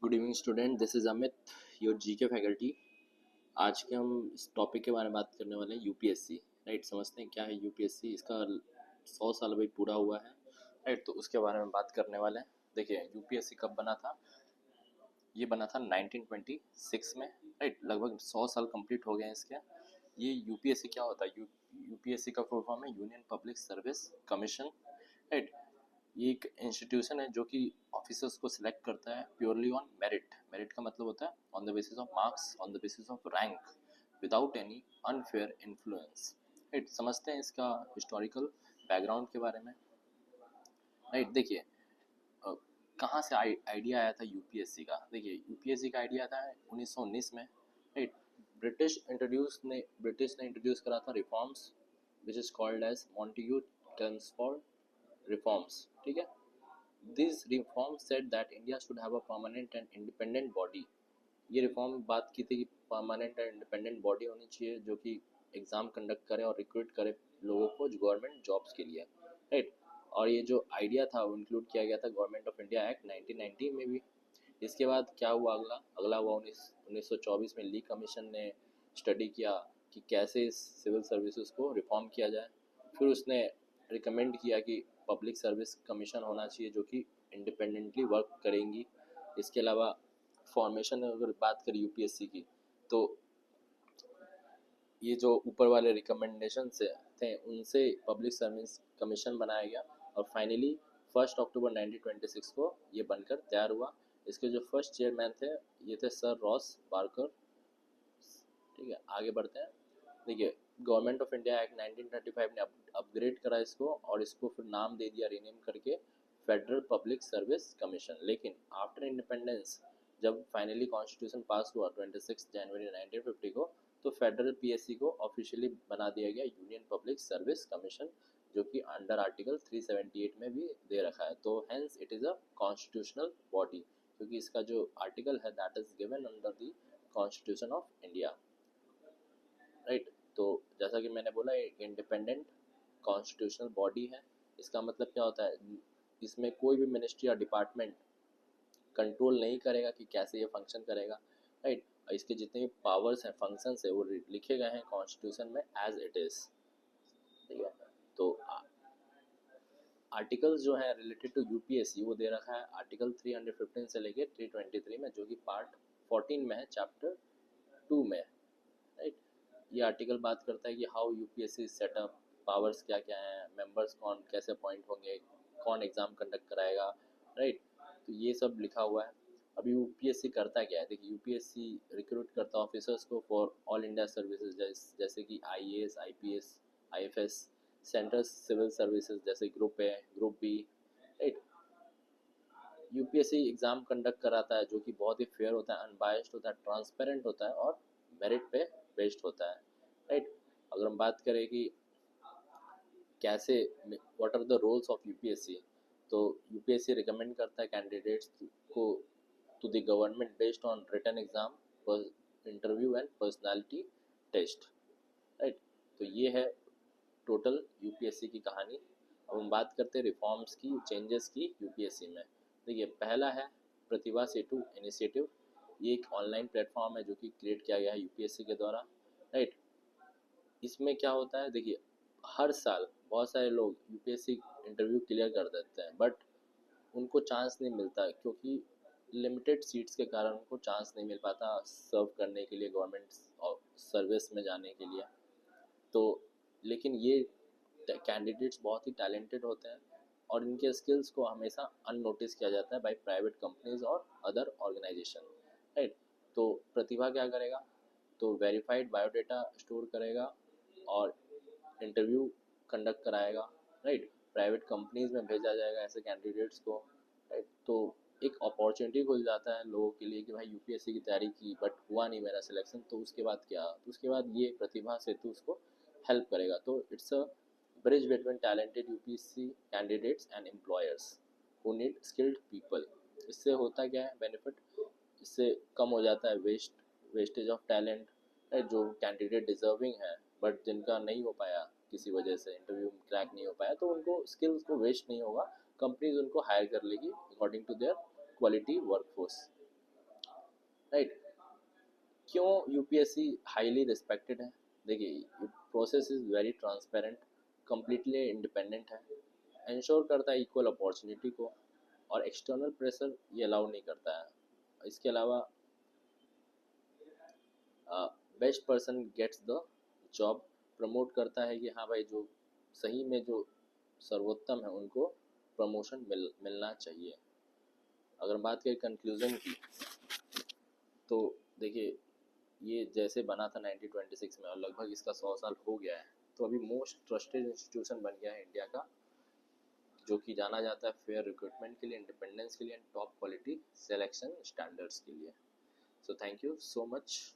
Good evening student, this is Amit, your GK faculty. आज के हम इस टॉपिक के बारे में बात करने वाले हैं यूपीएससी। राइट, समझते हैं क्या है यूपीएससी। इसका 100 साल अभी पूरा हुआ है। राइट, तो उसके बारे में बात करने वाले हैं। देखिए, यूपीएससी कब बना था। ये बना था 1926 में। राइट, लगभग 100 साल कंप्लीट हो गए हैं इसके। ये यूपीएससी क्या होता है? यूपीएससी का फुल फॉर्म है union public service commission. Right, ये एक इंस्टीट्यूशन है जो कि ऑफिसर्स को सिलेक्ट करता है प्योरली ऑन मेरिट। मेरिट का मतलब होता है on the basis of marks, on the basis of rank, without any unfair influence. Right, समझते हैं इसका हिस्टोरिकल बैकग्राउंड के बारे में। राइट, देखिए कहाँ से आइडिया आया था यूपीएससी का। देखिए, यूपीएससी का आइडिया था 1919 में। राइट, ब्रिटिश ने इंट्रोड्यूस करा था reforms which is called as Montagu Chelmsford reforms. ठीक है, this reform set that India should have a permanent and independent body. ये रिफॉर्म बात की थी कि परमानेंट एंड इंडिपेंडेंट बॉडी होनी चाहिए जो कि एग्ज़ाम कंडक्ट करे और रिक्रूट करे लोगों को गवर्नमेंट जॉब्स के लिए। राइट, और ये जो आइडिया था वो इंक्लूड किया गया था गवर्नमेंट ऑफ इंडिया एक्ट 1990 में भी। इसके बाद क्या हुआ, अगला अगला हुआ 1924 में ली कमीशन ने स्टडी किया कि कैसे सिविल सर्विसेज को रिफॉर्म किया जाए। फिर उसने रिकमेंड किया कि पब्लिक सर्विस कमीशन होना चाहिए जो कि इंडिपेंडेंटली वर्क करेंगी। इसके अलावा फॉर्मेशन अगर बात करें यूपीएससी की, तो ये जो ऊपर वाले रिकमेंडेशन से थे उनसे पब्लिक सर्विस कमीशन बनाया गया और फाइनली 1 अक्टूबर 1926 को ये बनकर तैयार हुआ। इसके जो फर्स्ट चेयरमैन थे ये थे सर रॉस बार्कर। ठीक है, आगे बढ़ते हैं। देखिए, गवर्नमेंट ऑफ इंडिया एक्ट 1935 ने अपग्रेड करा इसको और इसको फिर नाम दे दिया रीनेम करके फेडरल पब्लिक सर्विस कमीशन। लेकिन आफ्टर इंडिपेंडेंस जब फाइनली कॉन्स्टिट्यूशन पास हुआ 26 जनवरी 1950 को, तो फेडरल पीएससी को ऑफिशियली बना दिया गया यूनियन पब्लिक सर्विस कमीशन, जो कि अंडर आर्टिकल 378 में भी दे रखा है। तो hence it is a constitutional body, क्योंकि इसका जो आर्टिकल है that is given under the constitution of India. Right, तो जैसा कि मैंने बोला एक इंडिपेंडेंट कॉन्स्टिट्यूशनल बॉडी है। इसका मतलब क्या होता है, इसमें कोई भी मिनिस्ट्री या डिपार्टमेंट कंट्रोल नहीं करेगा कि कैसे ये फंक्शन करेगा। राइट, इसके जितने भी पावर्स हैं, फंक्शंस है, वो लिखे गए हैं कॉन्स्टिट्यूशन में एज इट इज़। ठीक है, तो आर्टिकल्स जो है रिलेटेड टू यूपीएससी वो दे रखा है आर्टिकल 315 से लेके 323 में, जो कि पार्ट 14 में है, चैप्टर 2 में। राइट, ये आर्टिकल बात करता है कि हाउ यूपीएससी सेटअप, पावर्स क्या क्या हैं, मेंबर्स कौन कैसे अपॉइंट होंगे, कौन एग्ज़ाम कंडक्ट कराएगा। राइट, तो ये सब लिखा हुआ है। अभी यूपीएससी करता क्या है, देखिए यूपीएससी रिक्रूट करता है ऑफिसर्स को फॉर ऑल इंडिया सर्विसेज, जैसे कि IAS, IPS, IFS, central civil services जैसे group A, group B. Right, UPSC exam conduct कराता है जो कि बहुत ही फेयर होता है, अनबायस्ड होता है, ट्रांसपेरेंट होता है और मेरिट पे बेस्ड होता है। राइट, अगर हम बात करें कि कैसे, what are the roles of UPSC, तो यूपीएससी रिकमेंड करता है कैंडिडेट्स को to the government based on written exam, interview and personality test. Right, तो ये है टोटल यूपीएससी की कहानी। अब हम बात करते हैं रिफॉर्म्स की, चेंजेस की यूपीएससी में। देखिए, पहला है प्रतिभा सेतु इनिशिएटिव। ये एक ऑनलाइन प्लेटफॉर्म है जो कि क्रिएट किया गया है यूपीएससी के द्वारा। राइट, इसमें क्या होता है, देखिए हर साल बहुत सारे लोग यूपीएससी इंटरव्यू क्लियर कर देते हैं बट उनको चांस नहीं मिलता है, क्योंकि लिमिटेड सीट्स के कारण उनको चांस नहीं मिल पाता सर्व करने के लिए, गवर्नमेंट सर्विस में जाने के लिए। तो लेकिन ये कैंडिडेट्स बहुत ही टैलेंटेड होते हैं और इनके स्किल्स को हमेशा अननोटिस किया जाता है बाय प्राइवेट कंपनीज और अदर ऑर्गेनाइजेशन। राइट, तो प्रतिभा क्या करेगा, तो वेरीफाइड बायोडाटा स्टोर करेगा और इंटरव्यू कंडक्ट कराएगा। राइट, प्राइवेट कंपनीज में भेजा जाएगा ऐसे कैंडिडेट्स को। राइट, तो एक अपॉर्चुनिटी खुल जाता है लोगों के लिए कि भाई यूपीएससी की तैयारी की बट हुआ नहीं मेरा सिलेक्शन, तो उसके बाद क्या, तो उसके बाद ये प्रतिभा सेतु उसको हेल्प करेगा। तो it's a bridge between talented UPSC candidates and employers who need skilled people. इससे होता क्या है बेनिफिट, इससे कम हो जाता है वेस्टेज ऑफ टैलेंट। जो कैंडिडेट डिजर्विंग है बट जिनका नहीं हो पाया, किसी वजह से इंटरव्यू क्रैक नहीं हो पाया, तो उनको स्किल्स को वेस्ट नहीं होगा, कंपनीज उनको हायर कर लेगी according to their quality workforce. Right. क्यों यूपीएससी हाईली रिस्पेक्टेड है? देखिए, process is very transparent, completely independent है, इंश्योर करता है इक्वल अपॉर्चुनिटी को, और एक्सटर्नल प्रेशर ये अलाउ नहीं करता है। इसके अलावा best person gets the job promote करता है कि हाँ भाई, जो सही में जो सर्वोत्तम है उनको प्रमोशन मिलना चाहिए। अगर बात करें कंक्लूजन की, तो देखिए, ये जैसे बना था 1926 में और लगभग इसका 100 साल हो गया है, तो अभी मोस्ट ट्रस्टेड इंस्टीट्यूशन बन गया है इंडिया का, जो कि जाना जाता है फेयर रिक्रूटमेंट के लिए, इंडिपेंडेंस के लिए and top quality selection standards के लिए। So thank you so much.